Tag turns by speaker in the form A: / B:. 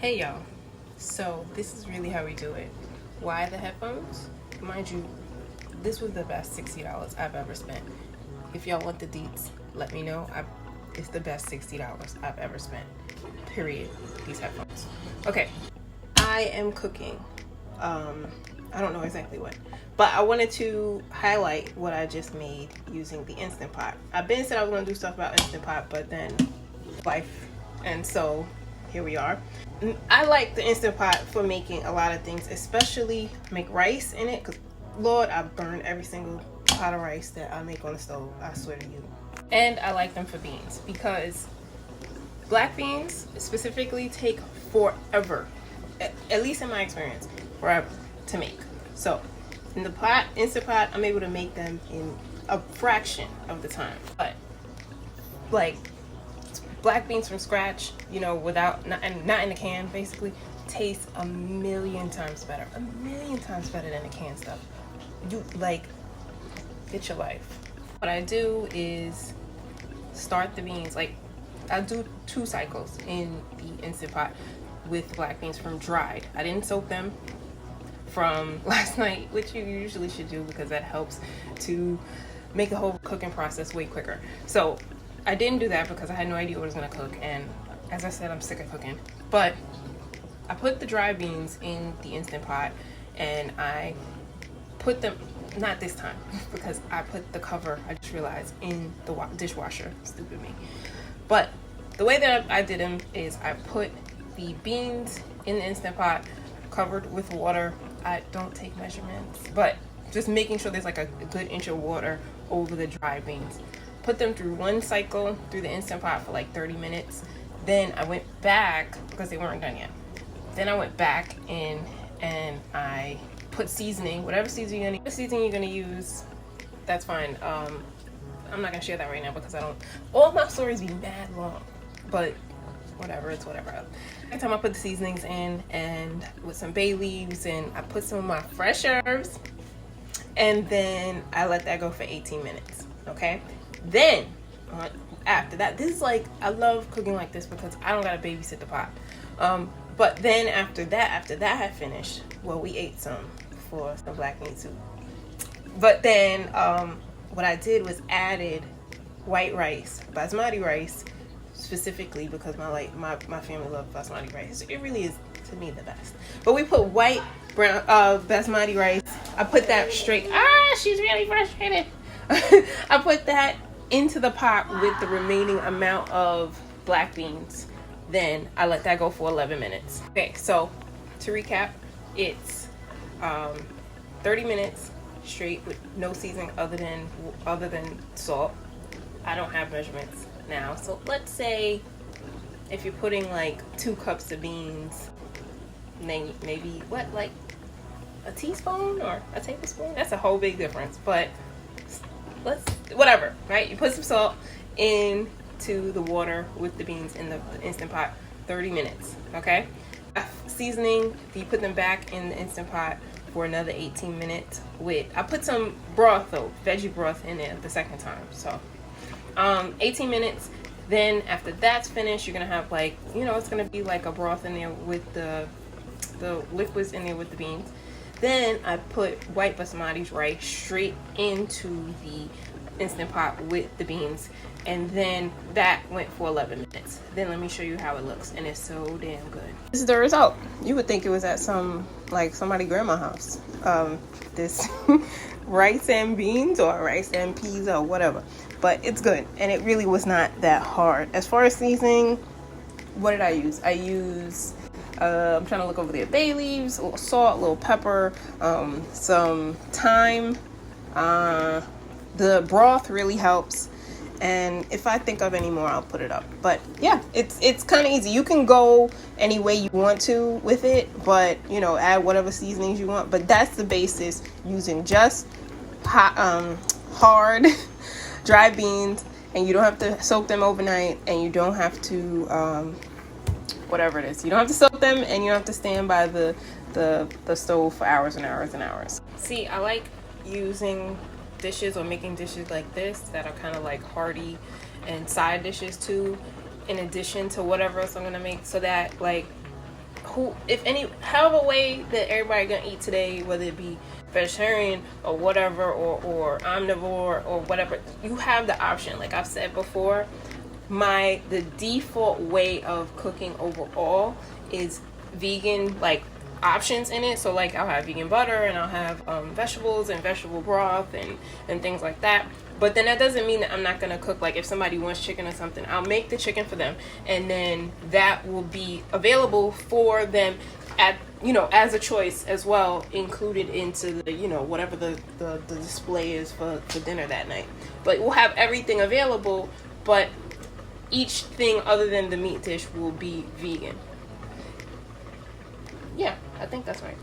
A: Hey y'all, so this is really how we do it. Why the headphones? Mind you, this was the best $60 I've ever spent. If y'all want the deets, let me know. It's the best $60 I've ever spent. Period. These headphones. Okay, I am cooking. I don't know exactly what, but I wanted to highlight what I just made using the Instant Pot. I've been said I was gonna do stuff about Instant Pot, but then life, and so here we are. I like the Instant Pot for making a lot of things, especially make rice in it, because Lord, I burn every single pot of rice that I make on the stove, I swear to you. And I like them for beans because black beans specifically take forever, at least in my experience, forever to make. So in the pot, Instant Pot, I'm able to make them in a fraction of the time. But like black beans from scratch, you know, without not in a can, basically tastes a million times better than the canned stuff. You like, get your life. What I do is start the beans, like I do 2 cycles in the Instant Pot with black beans from dried. I didn't soak them from last night, which you usually should do because that helps to make the whole cooking process way quicker. So I didn't do that because I had no idea what I was gonna cook, and as I said, I'm sick of cooking. But I put the dry beans in the Instant Pot, and I put them, not this time, because I put the cover, I just realized, in the dishwasher. Stupid me. But the way that I did them is I put the beans in the Instant Pot, covered with water. I don't take measurements, but just making sure there's like a good inch of water over the dry beans. Put them through 1 cycle through the Instant Pot for like 30 minutes. Then I went back, because they weren't done yet. Then I went back in and I put seasoning, whatever seasoning you're gonna use, that's fine. I'm not gonna share that right now because I don't, all my stories be mad long, but whatever, it's whatever. Every time I put the seasonings in, and with some bay leaves, and I put some of my fresh herbs, and then I let that go for 18 minutes, okay? Then, after that, this is like, I love cooking like this because I don't gotta babysit the pot. But then after that had finished, well, we ate some for some black bean soup. But then, what I did was added white rice, basmati rice, specifically because my family loves basmati rice. It really is, to me, the best. But we put white brown basmati rice. I put that straight. She's really frustrated. I put that into the pot with the remaining amount of black beans. Then I let that go for 11 minutes. Okay, so to recap, it's 30 minutes straight with no seasoning other than salt. I don't have measurements now, so let's say if you're putting like 2 cups of beans, then maybe like a teaspoon or a tablespoon. That's a whole big difference, but whatever, right? You put some salt into the water with the beans in the Instant Pot, 30 minutes, okay? Seasoning, you put them back in the Instant Pot for another 18 minutes I put some broth though, veggie broth in there the second time, so 18 minutes. Then after that's finished, you're gonna have like, you know, it's gonna be like a broth in there with the liquids in there with the beans. Then I put white basmati rice straight into the Instant Pot with the beans, and then that went for 11 minutes. Then let me show you how it looks, and it's so damn good. This is the result. You would think it was at somebody's grandma's house. This rice and beans or rice and peas or whatever, but it's good, and it really was not that hard. As far as seasoning, what did I use? I use I'm trying to look over there, bay leaves, a little salt, a little pepper, some thyme. The broth really helps, and if I think of any more, I'll put it up. But yeah, it's kind of easy. You can go any way you want to with it, but you know, add whatever seasonings you want. But that's the basis, using just hard dry beans, and you don't have to soak them overnight, and you don't have to whatever it is, you don't have to soak them, and you don't have to stand by the stove for hours and hours and hours. See, I like using dishes or making dishes like this that are kind of like hearty and side dishes too, in addition to whatever else I'm gonna make, so that like however way that everybody gonna eat today, whether it be vegetarian or whatever, or omnivore or whatever, you have the option. Like I've said before, the default way of cooking overall is vegan, like options in it. So like I'll have vegan butter, and I'll have vegetables and vegetable broth and things like that. But then that doesn't mean that I'm not gonna cook. Like if somebody wants chicken or something, I'll make the chicken for them, and then that will be available for them at, as a choice as well, included into the, whatever the display is for dinner that night. But we'll have everything available, but each thing other than the meat dish will be vegan. Yeah, I think that's right.